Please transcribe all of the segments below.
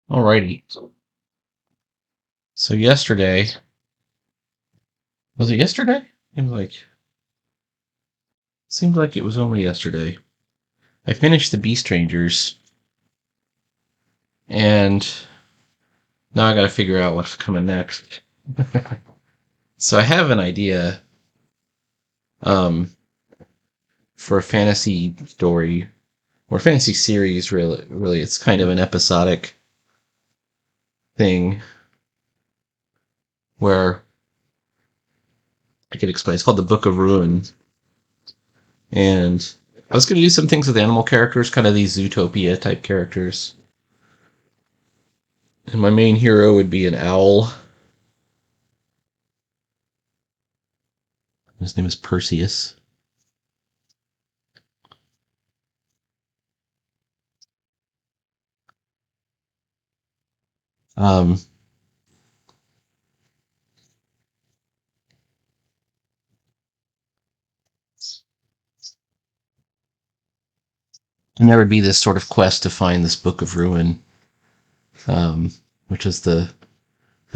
Alrighty. So yesterday, was it yesterday? Seemed like it was only yesterday. I finished the Beast Rangers, and now I gotta figure out what's coming next. So I have an idea, um, for a fantasy story or fantasy series. Really, it's kind of an episodic thing where I could explain. It's called the Book of Ruin, and I was gonna do some things with animal characters, kind of these Zootopia type characters. And my main hero would be an owl. His name is Perseus. Um, and there would be this sort of quest to find this Book of Ruin, um, which is the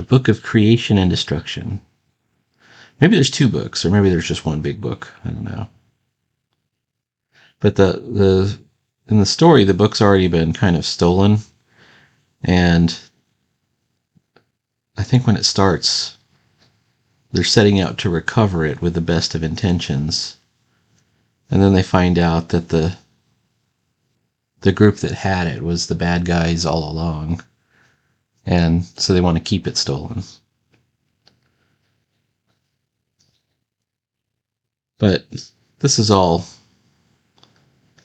Book of Creation and Destruction. Maybe there's two books, or maybe there's just one big book. I don't know. But the in the story, the book's already been kind of stolen, and I think when it starts, they're setting out to recover it with the best of intentions, and then they find out that the group that had it was the bad guys all along, and so they want to keep it stolen. But this is all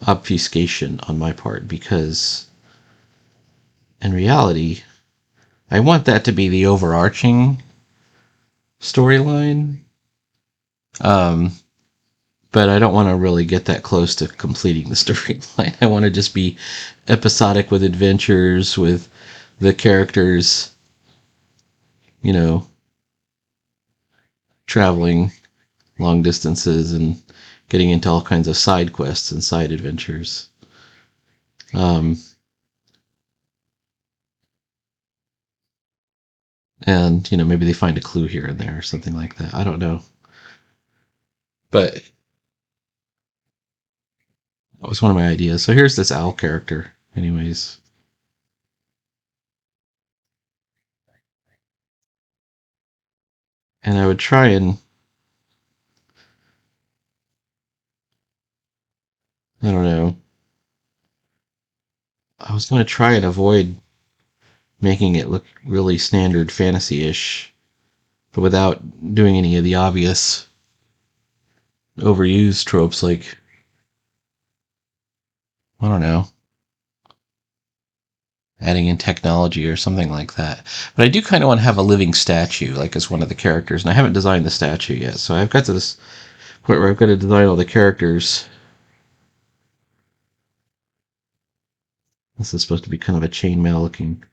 obfuscation on my part because in reality, I want that to be the overarching storyline. Um, but I don't want to really get that close to completing the storyline. I want to just be episodic with adventures with the characters, you know, traveling long distances and getting into all kinds of side quests and side adventures. Um, and, maybe they find a clue here and there or something like that. I don't know. But that was one of my ideas. So here's this owl character, anyways. And I would try and, I don't know, I was going to try and avoid making it look really standard fantasy-ish, but without doing any of the obvious overused tropes like, I don't know, adding in technology or something like that. But I do kind of want to have a living statue, like as one of the characters, and I haven't designed the statue yet, so I've got to this point where I've got to design all the characters. This is supposed to be kind of a chainmail looking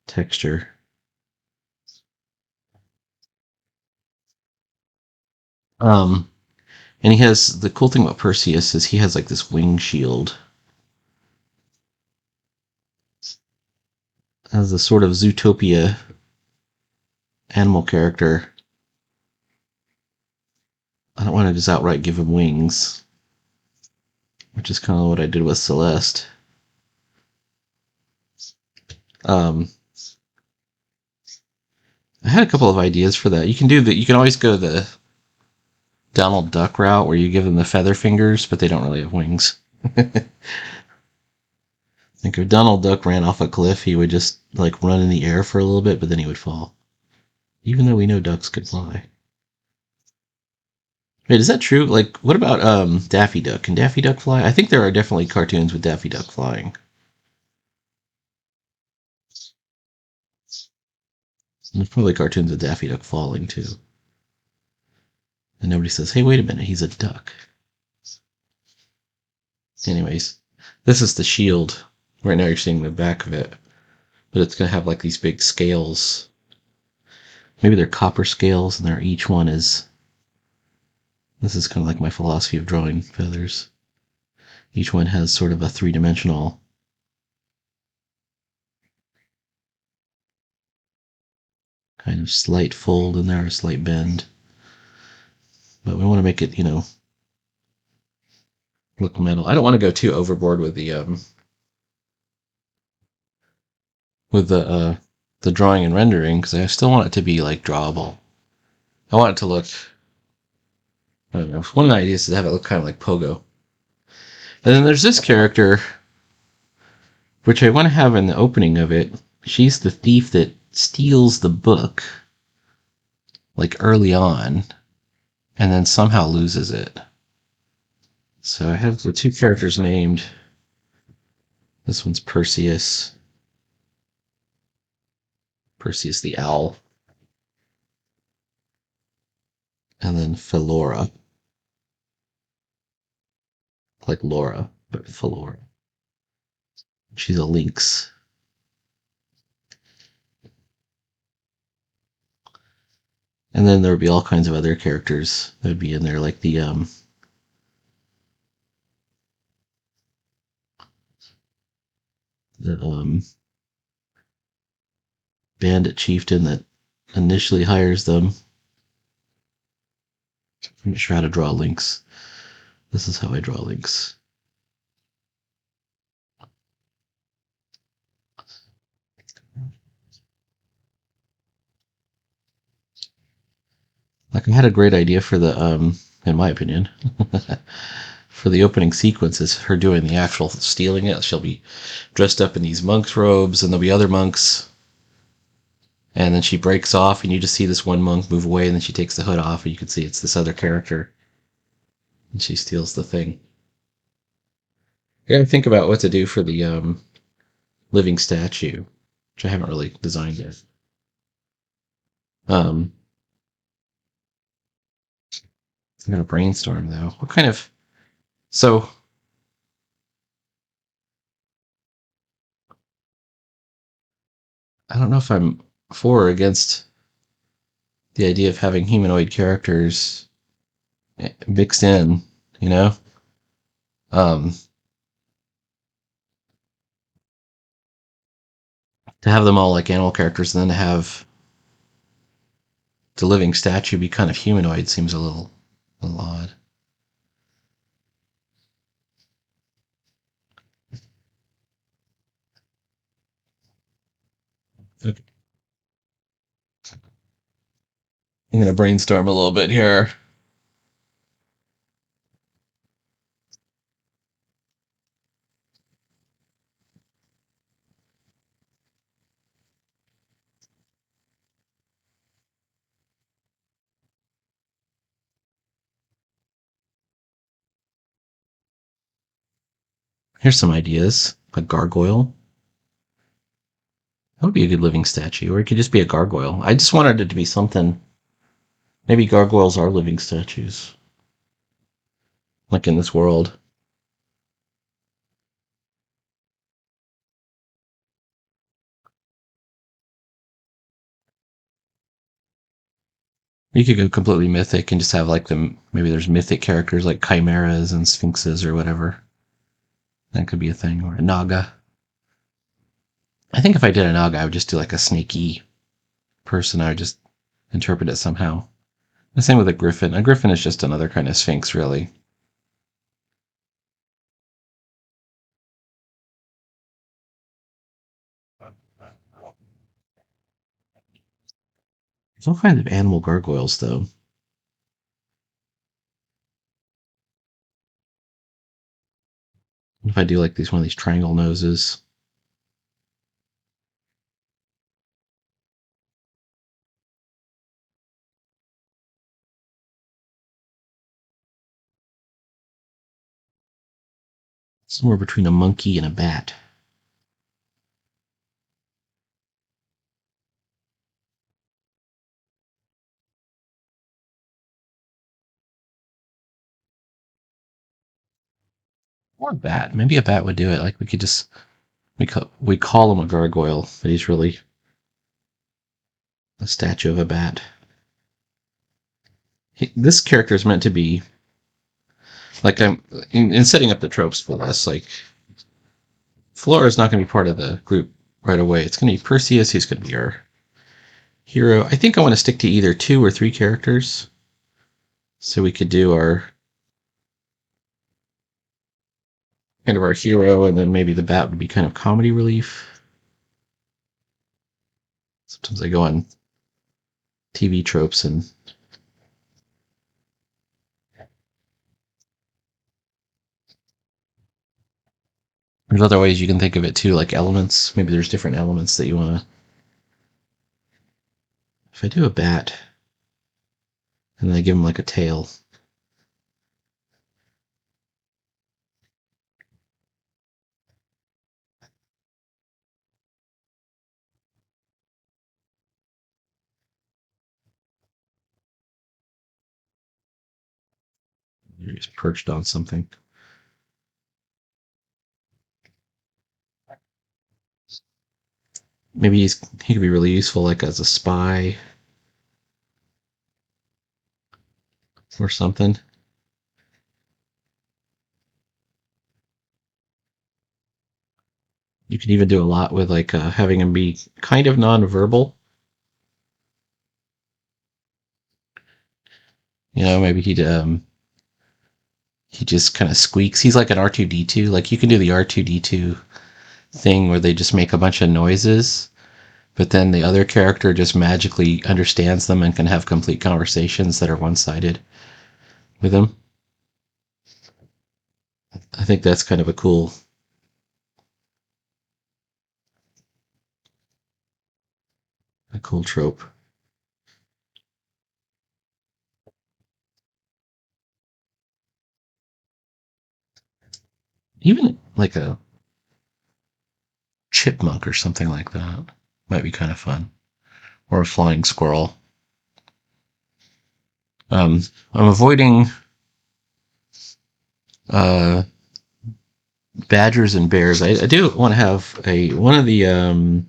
texture. Um, and he has the cool thing about Perseus is he has like this wing shield as a sort of Zootopia animal character. I don't want to just outright give him wings, which is kind of what I did with Celeste. Um, I had a couple of ideas for that. You can do that. You can always go the Donald Duck route where you give them the feather fingers, but they don't really have wings. Like if Donald Duck ran off a cliff, he would just like run in the air for a little bit, but then he would fall. Even though we know ducks could fly. Wait, is that true? Like, what about Daffy Duck? Can Daffy Duck fly? I think there are definitely cartoons with Daffy Duck flying. And there's probably cartoons with Daffy Duck falling too. And nobody says, "Hey, wait a minute, he's a duck." Anyways, this is the shield. Right now, you're seeing the back of it, but it's gonna have like these big scales. Maybe they're copper scales, and they're each one is. This is kind of like my philosophy of drawing feathers. Each one has sort of a three-dimensional kind of slight fold in there, a slight bend. But we want to make it, look metal. I don't want to go too overboard with the drawing and rendering because I still want it to be like drawable. I want it to look. I don't know. One of the ideas is to have it look kind of like Pogo. And then there's this character, which I want to have in the opening of it. She's the thief that steals the book, like early on, and then somehow loses it. So I have the two characters named. This one's Perseus. Perseus the owl. And then Philora. Like Laura, but Philora. She's a lynx. And then there would be all kinds of other characters that would be in there, like the bandit chieftain that initially hires them. I'm not sure how to draw lynx. This is how I draw lynx. Like I had a great idea for the in my opinion, for the opening sequence is her doing the actual stealing it. She'll be dressed up in these monk's robes, and there'll be other monks. And then she breaks off, and you just see this one monk move away, and then she takes the hood off, and you can see it's this other character. And she steals the thing. I gotta think about what to do for the living statue, which I haven't really designed yet. I'm gonna brainstorm though. What kind of so I don't know if I'm for or against the idea of having humanoid characters mixed in, you know? Um, to have them all like animal characters and then to have the living statue be kind of humanoid seems a little odd. Okay. I'm going to brainstorm a little bit here. Here's some ideas. A gargoyle. That would be a good living statue, or it could just be a gargoyle. I just wanted it to be something. Maybe gargoyles are living statues, like in this world. You could go completely mythic and just have like them. Maybe there's mythic characters like chimeras and sphinxes or whatever. That could be a thing, or a naga. I think if I did a naga, I would just do like a snaky person. I would just interpret it somehow. The same with a griffin. A griffin is just another kind of sphinx, really. There's all kinds of animal gargoyles, though. If I do like one of these triangle noses, somewhere between a monkey and a bat. Or a bat. Maybe a bat would do it. Like we could just we call him a gargoyle, but he's really a statue of a bat. This character is meant to be like I'm in setting up the tropes for this. Like Flora is not going to be part of the group right away. It's going to be Perseus. He's going to be hero. I think I want to stick to either 2 or 3 characters. So we could do our kind of our hero, and then maybe the bat would be kind of comedy relief. Sometimes I go on TV tropes and there's other ways you can think of it too, like elements. Maybe there's different elements that you want to. If I do a bat and then I give him like a tail, he's perched on something. Maybe he could be really useful, like as a spy or something. You can even do a lot with like having him be kind of nonverbal. Maybe he just kind of squeaks. He's like an R2D2. Like you can do the R2D2 thing where they just make a bunch of noises, but then the other character just magically understands them and can have complete conversations that are one-sided with him. I think that's kind of a cool trope. Even like a chipmunk or something like that might be kind of fun, or a flying squirrel. I'm avoiding uh, badgers and bears. I do want to have one of the. I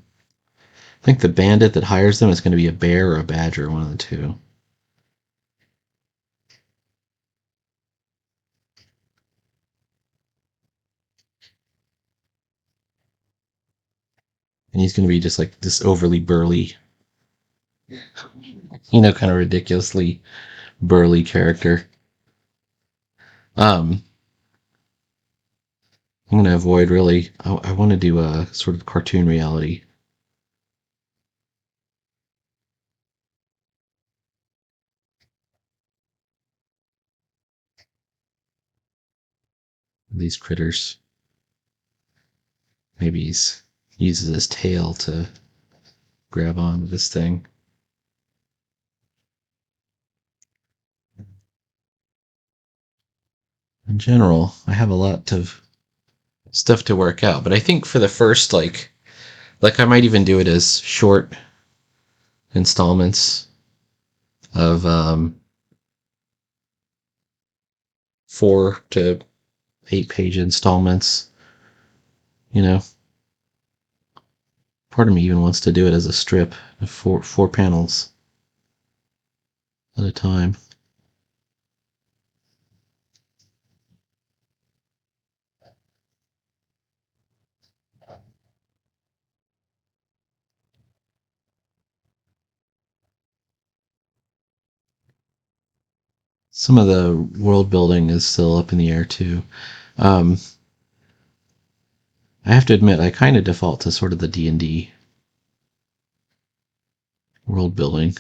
think the bandit that hires them is going to be a bear or a badger, one of the two. And he's going to be just like this overly burly, kind of ridiculously burly character. Um, I'm going to avoid really. I want to do a sort of cartoon reality. These critters. Maybe he's uses his tail to grab onto this thing. In general, I have a lot of stuff to work out, but I think for the first like I might even do it as short installments of 4 to 8 page installments. You know, part of me even wants to do it as a strip of four panels at a time. Some of the world building is still up in the air too. Um, I have to admit, I kind of default to sort of the D&D world building.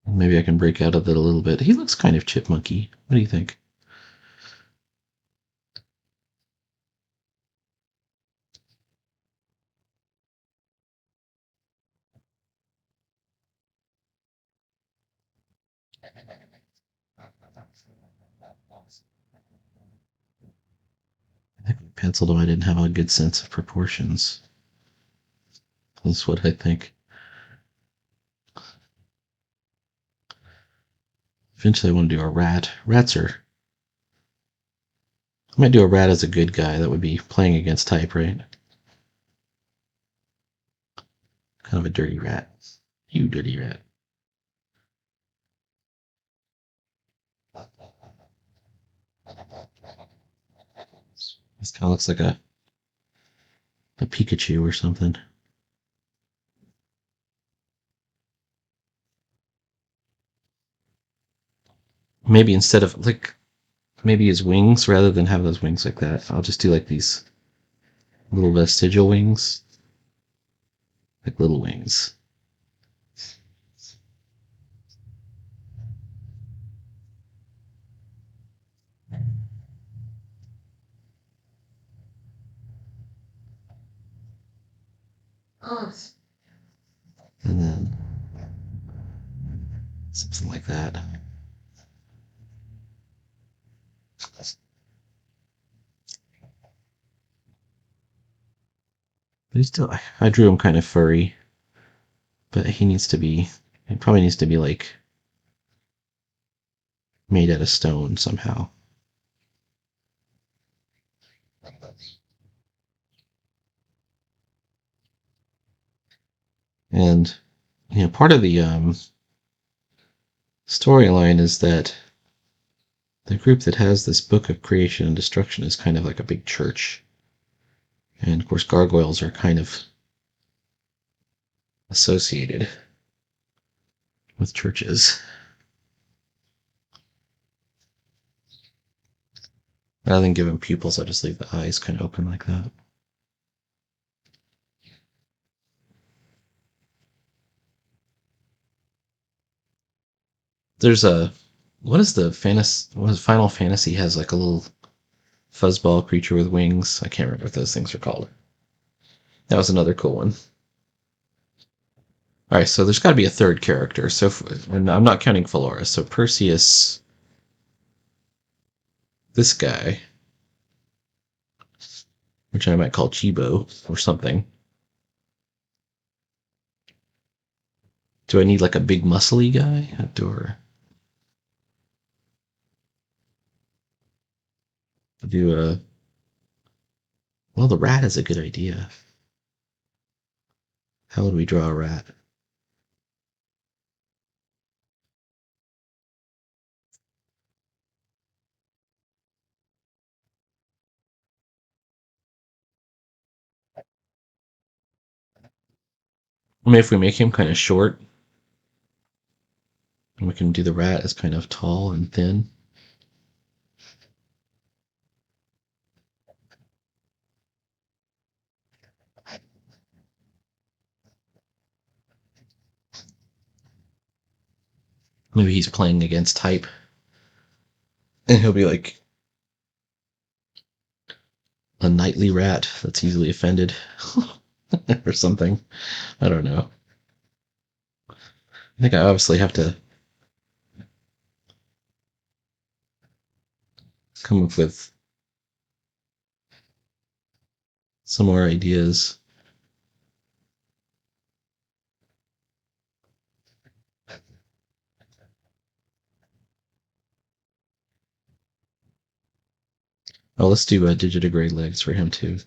Maybe I can break out of it a little bit. He looks kind of chipmunky. What do you think? I think I penciled him. I didn't have a good sense of proportions. That's what I think. Eventually, I want to do a rat. Rats are. I might do a rat as a good guy. That would be playing against type, right? Kind of a dirty rat. You dirty rat. This kind of looks like a Pikachu or something. Maybe instead of like maybe his wings rather than have those wings like that, I'll just do like these little vestigial wings, like little wings. And then something like that. But he's still, I drew him kind of furry, but he probably needs to be like made out of stone somehow. And part of the storyline is that the group that has this book of creation and destruction is kind of like a big church. And of course, gargoyles are kind of associated with churches. Rather than give them pupils, I just leave the eyes kind of open like that. There's a what is the fantasy? What is Final Fantasy has like a little fuzzball creature with wings? I can't remember what those things are called. That was another cool one. All right, so there's got to be a third character. So, and I'm not counting Phalora. So Perseus, this guy, which I might call Chibo or something. Do I need like a big muscly guy? Or do a well, the rat is a good idea. How would we draw a rat? I mean, if we make him kind of short, and we can do the rat as kind of tall and thin. Maybe he's playing against type, and he'll be like a knightly rat that's easily offended or something. I don't know. I think I obviously have to come up with some more ideas. Oh, let's do digitigrade legs for him too.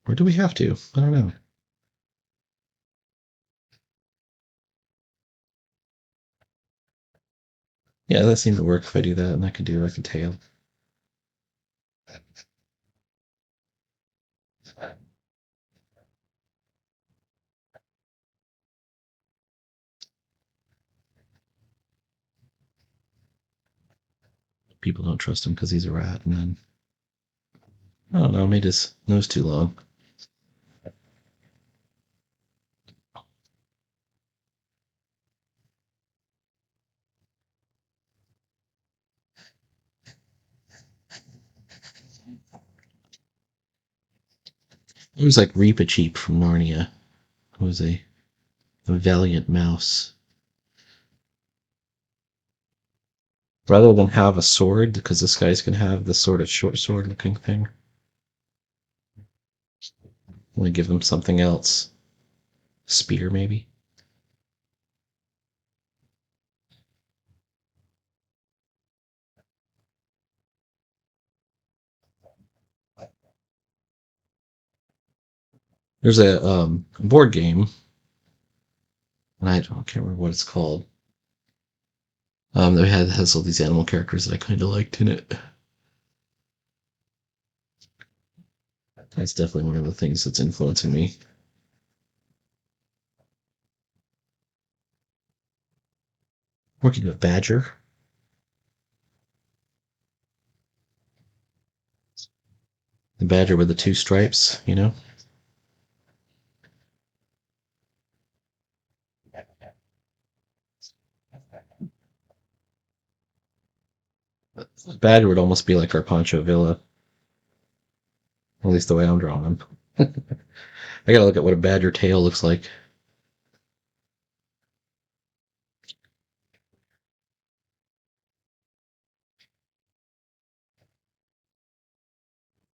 Or do we have to? I don't know. Yeah, that seemed to work if I do that, and I can do like a tail. People don't trust him because he's a rat, and then I don't know, made his nose too long. It was like Reepicheep from Narnia, who was a valiant mouse. Rather than have a sword, because this guy's gonna have the sort of short sword looking thing, I'm gonna give him something else. Spear, maybe? There's a board game, and can't remember what it's called. That has all these animal characters that I kind of liked in it. That's definitely one of the things that's influencing me. Working with Badger, the Badger with the two stripes, you know. Badger would almost be like our Pancho Villa, at least the way I'm drawing him. I gotta look at what a Badger tail looks like.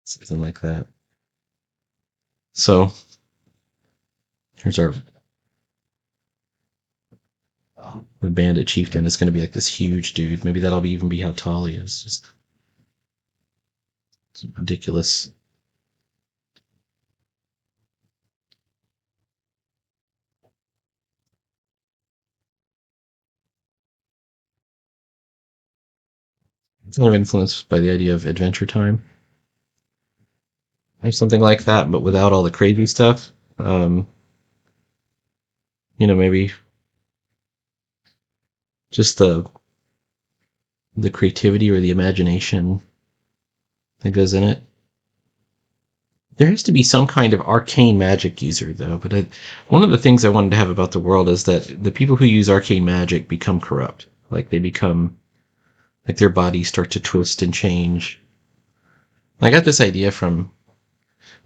Something like that. So here's our the bandit chieftain. It's going to be like this huge dude. Maybe that'll even be how tall he is. Just ridiculous. It's kind of influenced by the idea of Adventure Time or something like that, but without all the crazy stuff. Um, maybe just the creativity or the imagination that goes in it. There has to be some kind of arcane magic user, though. But one of the things I wanted to have about the world is that the people who use arcane magic become corrupt. Like they become, like their bodies start to twist and change. I got this idea from,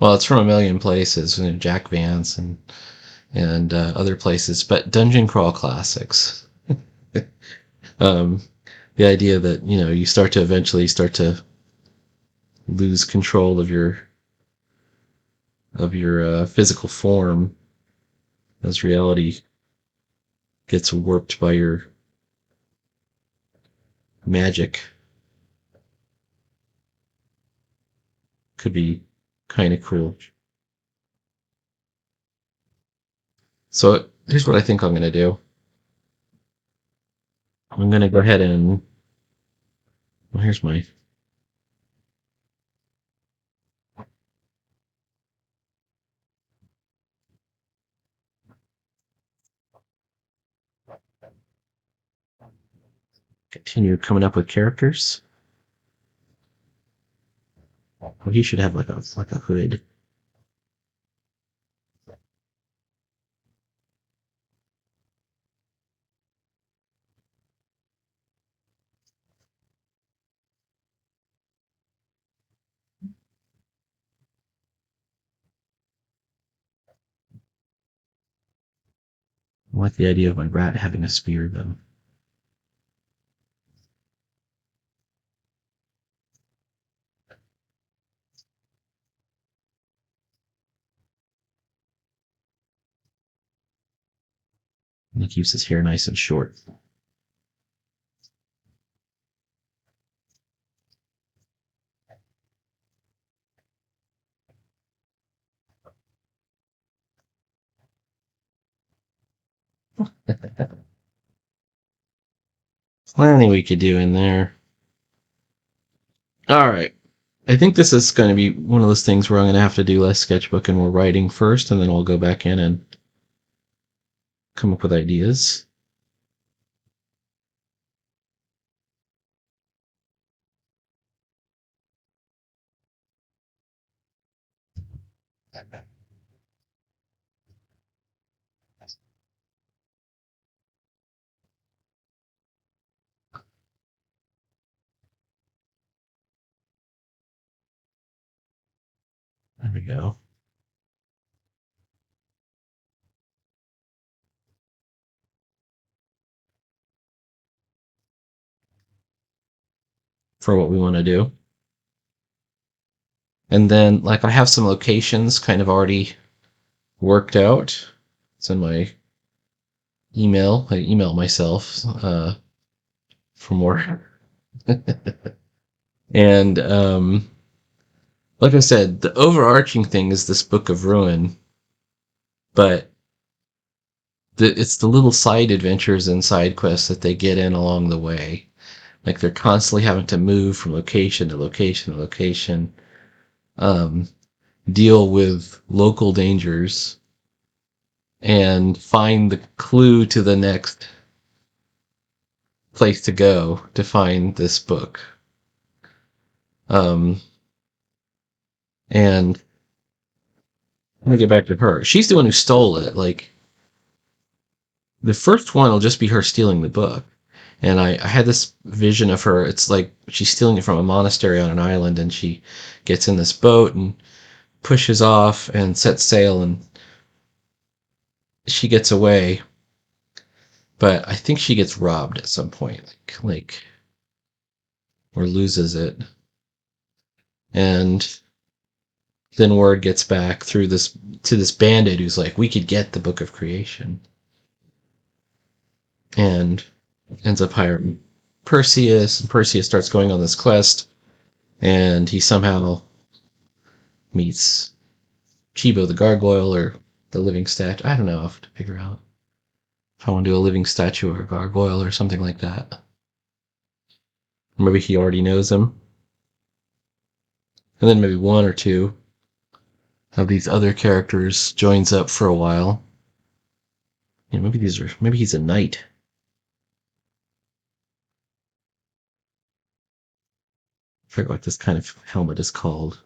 well, it's from a million places, Jack Vance and other places, but Dungeon Crawl Classics. um, the idea that you start to eventually start to lose control of your physical form as reality gets warped by your magic. Could be kind of cool. So here's what I think I'm going to do. I'm going to go ahead and, well, here's my, continue coming up with characters. Well, he should have like a hood. I like the idea of my rat having a spear, though. And he keeps his hair nice and short. Plenty we could do in there. All right. I think this is going to be one of those things where I'm going to have to do less sketchbook and more writing first, and then I'll go back in and come up with ideas. There we go. For what we want to do. And then, like, I have some locations kind of already worked out. It's in my email. I email myself for more. And like I said, the overarching thing is this Book of Ruin, but it's the little side adventures and side quests that they get in along the way. Like they're constantly having to move from location to location to location. Um, deal with local dangers and find the clue to the next place to go to find this book. And I'm gonna get back to her. She's the one who stole it. Like, the first one will just be her stealing the book. And I had this vision of her. It's like she's stealing it from a monastery on an island, and she gets in this boat and pushes off and sets sail, and she gets away. But I think she gets robbed at some point, like or loses it. And then word gets back through this to this bandit who's like, we could get the Book of Creation, and ends up hiring Perseus. And Perseus starts going on this quest, and he somehow meets Chibo the gargoyle, or the living statue. I don't know. I have to figure out if I want to do a living statue or a gargoyle or something like that. Maybe he already knows him. And then maybe one or two of these other characters joins up for a while. Yeah, maybe he's a knight. I forget what this kind of helmet is called.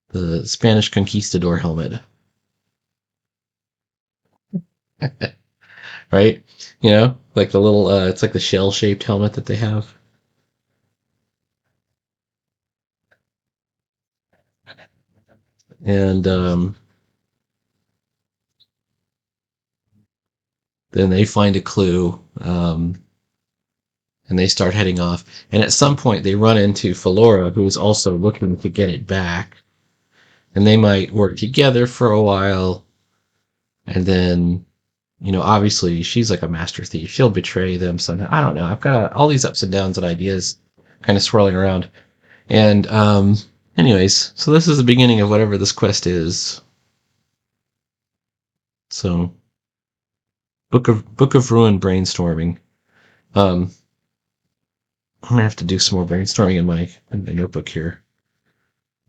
The Spanish conquistador helmet. Right? You know, like the little, it's like the shell-shaped helmet that they have. And then they find a clue, and they start heading off. And at some point, they run into Philora, who is also looking to get it back. And they might work together for a while. And then, obviously, she's like a master thief. She'll betray them somehow. I don't know. I've got all these ups and downs and ideas kind of swirling around. And, anyways, so this is the beginning of whatever this quest is. So, Book of Ruin brainstorming. I'm gonna have to do some more brainstorming in my notebook here.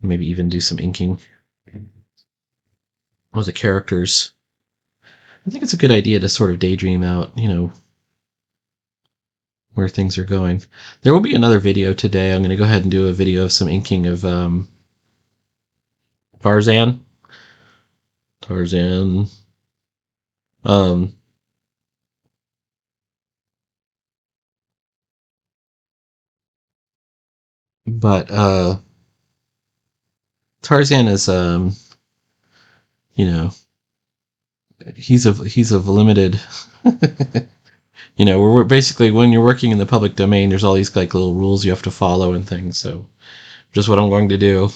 Maybe even do some inking of the characters. I think it's a good idea to sort of daydream out, where things are going. There will be another video today. I'm going to go ahead and do a video of some inking of Tarzan. But Tarzan is he's of limited we're basically, when you're working in the public domain, there's all these like little rules you have to follow and things. So just what I'm going to do.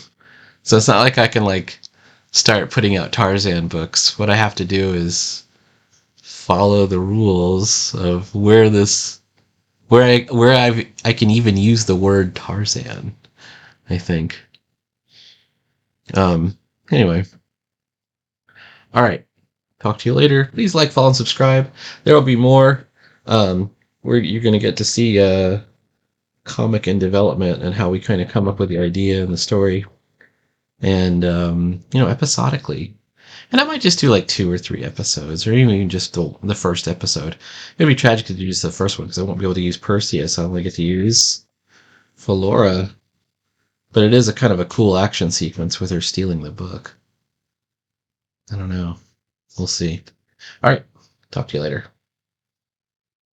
So it's not like I can like start putting out Tarzan books. What I have to do is follow the rules of where I can even use the word Tarzan, I think. Anyway. All right. Talk to you later. Please like, follow, and subscribe. There will be more where you're going to get to see comic and development and how we kind of come up with the idea and the story, and episodically. And I might just do like 2 or 3 episodes, or even just the first episode. It'd be tragic to do just the first one because I won't be able to use Perseus. I only get to use Philora. But it is a kind of a cool action sequence with her stealing the book. I don't know. We'll see. All right. Talk to you later.